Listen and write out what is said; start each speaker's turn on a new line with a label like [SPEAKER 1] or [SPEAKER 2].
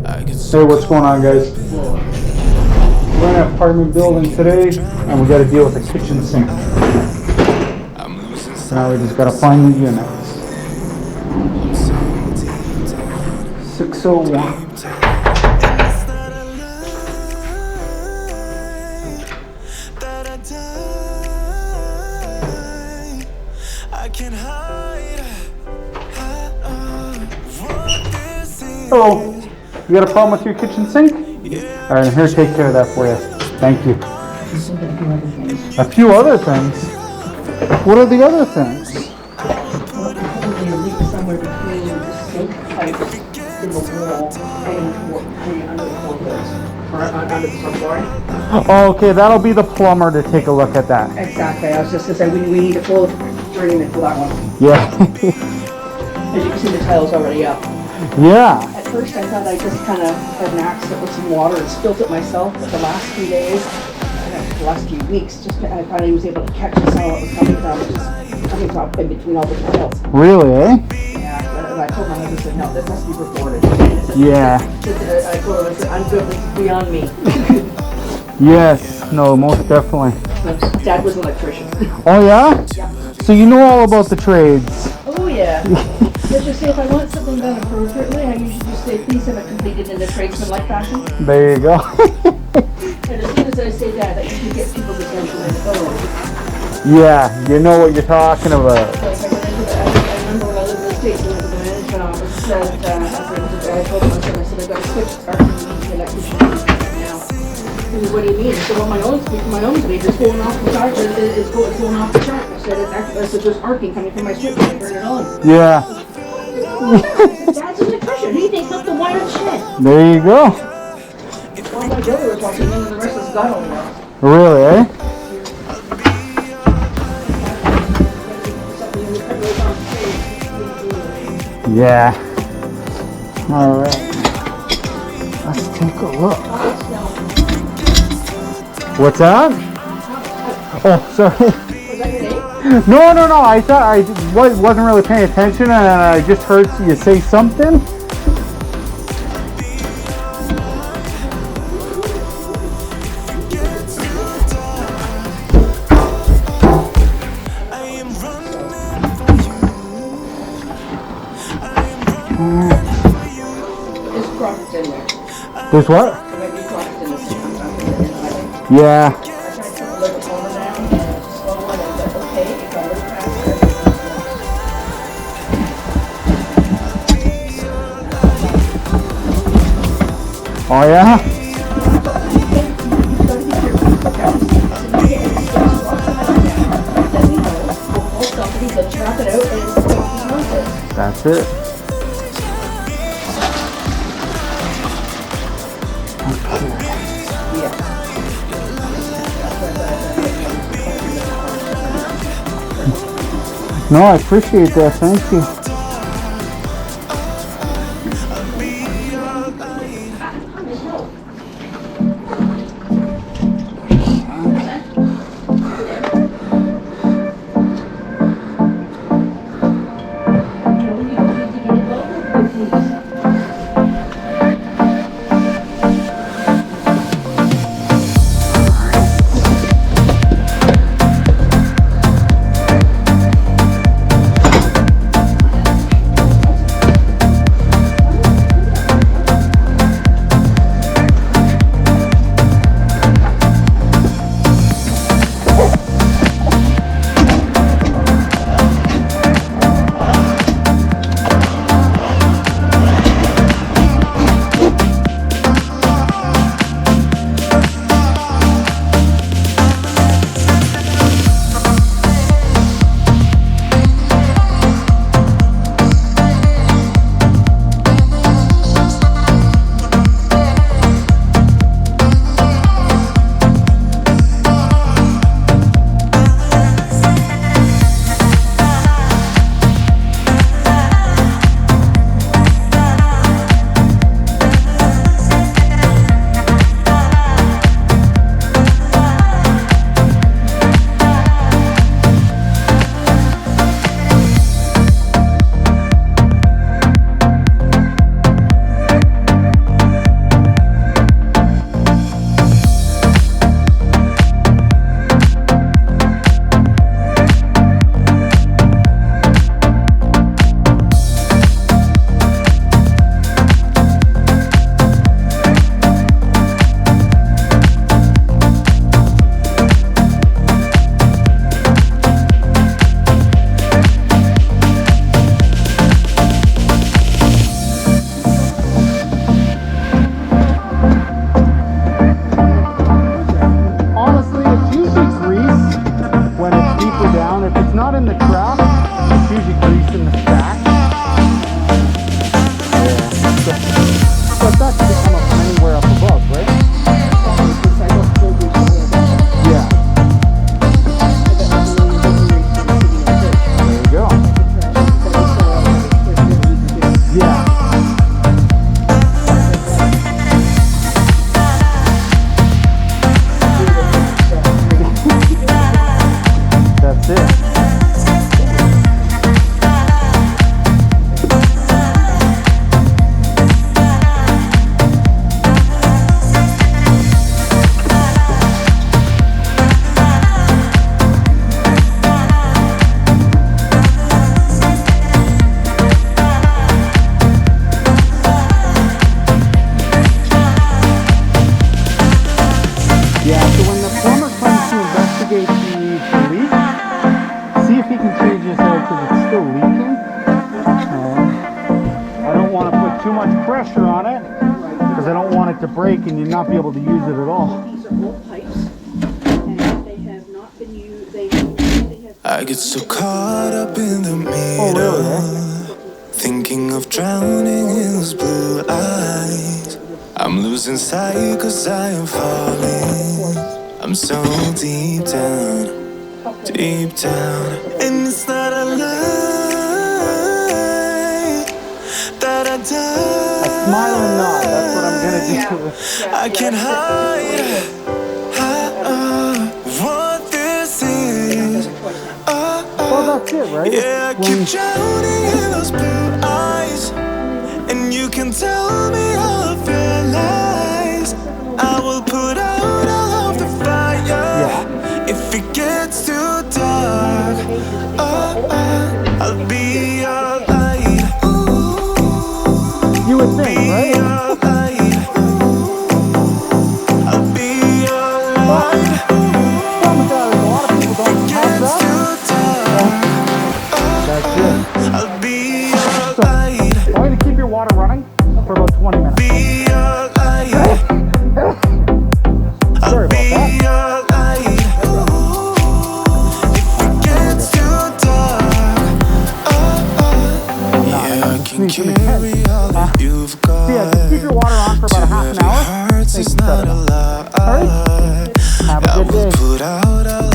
[SPEAKER 1] Hey, what's going on, guys? We're in an apartment building today, and we got to deal with a kitchen sink. So now we just got to find the units. 601. Hello. You got a problem with your kitchen sink? All right, I'm here to take care of that for you. Thank you. A few other things? What are the other things?
[SPEAKER 2] Well, probably a leak somewhere between the sink pipes in the wall and under the floorboards, or under the subflooring.
[SPEAKER 1] Oh, okay, that'll be the plumber to take a look at that.
[SPEAKER 2] Exactly. I was just gonna say we need a full drain for that one.
[SPEAKER 1] Yeah.
[SPEAKER 2] As you can see, the tile's already up.
[SPEAKER 1] Yeah.
[SPEAKER 2] At first, I thought I just kind of had an accident with some water and spilled it myself, but the last few days, the last few weeks, I finally was able to catch and saw what was coming from, just coming from in between all the tiles.
[SPEAKER 1] Really, eh?
[SPEAKER 2] Yeah, and I told my husband, I said, no, this must be reported.
[SPEAKER 1] Yeah.
[SPEAKER 2] I told him, I said, I'm good, it's beyond me.
[SPEAKER 1] Yes, no, most definitely.
[SPEAKER 2] Dad was an electrician.
[SPEAKER 1] Oh, yeah?
[SPEAKER 2] Yeah.
[SPEAKER 1] So you know all about the trades.
[SPEAKER 2] Oh, yeah. Let's just say if I want something done appropriately, I usually just say, please have it completed in a tradesman-like fashion.
[SPEAKER 1] There you go.
[SPEAKER 2] And as soon as I say that, you can get people's attention and oh.
[SPEAKER 1] Yeah, you know what you're talking about.
[SPEAKER 2] So if I went into the, I remember when I lived in the States, when I was in the management office, said, I told him, I said, I've got to switch our electrician now. He said, what do you mean? I said, well, my own meter's going off the chart, it's going off the chart. I said, there's arcing coming from my switch, I turn it on.
[SPEAKER 1] Yeah.
[SPEAKER 2] Dad's an electrician, he thinks up the wire shed.
[SPEAKER 1] There you go.
[SPEAKER 2] All my brother was watching, and the rest of us got on there.
[SPEAKER 1] Really, eh? Yeah. All right. Let's take a look. What's that? Oh, sorry.
[SPEAKER 2] Was that your name?
[SPEAKER 1] No. I thought I wasn't really paying attention, and I just heard you say something.
[SPEAKER 2] There's crocked in there.
[SPEAKER 1] There's what?
[SPEAKER 2] There might be crocked in this.
[SPEAKER 1] Yeah.
[SPEAKER 2] I tried to let the phone down and slow one and said, okay, if I look faster.
[SPEAKER 1] Oh yeah. That's it. No, I appreciate that. Thank you. because it's still leaking. I don't want to put too much pressure on it because I don't want it to break and you not be able to use it at all.
[SPEAKER 2] These are old pipes, and they have not been used. They have.
[SPEAKER 3] I get so caught up in the meter,
[SPEAKER 1] Oh, really?
[SPEAKER 3] thinking of drowning in those blue eyes. I'm losing sight cause I am falling. I'm so deep down, deep down. And it's not a lie that I die.
[SPEAKER 1] Smile or not, that's what I'm gonna do.
[SPEAKER 3] I can't hide what this is.
[SPEAKER 1] Well, that's it, right?
[SPEAKER 3] Yeah, I keep drowning in those blue eyes, and you can tell me all of your lies. I will put out all of the fire if it gets too dark. I'll be your light.
[SPEAKER 1] You would think, right?
[SPEAKER 3] I'll be your light.
[SPEAKER 1] Some guys, a lot of people don't have that. That's it.
[SPEAKER 3] I'll be your light.
[SPEAKER 1] I want you to keep your water running for about 20 minutes.
[SPEAKER 3] Be your light.
[SPEAKER 1] Sorry about that.
[SPEAKER 3] Your light. If it gets too dark, yeah, I can carry all that you've got.
[SPEAKER 1] So yeah, just keep your water on for about a half an hour.
[SPEAKER 3] Hearts is not a lie.
[SPEAKER 1] Alright. Have a good day.
[SPEAKER 3] Put out all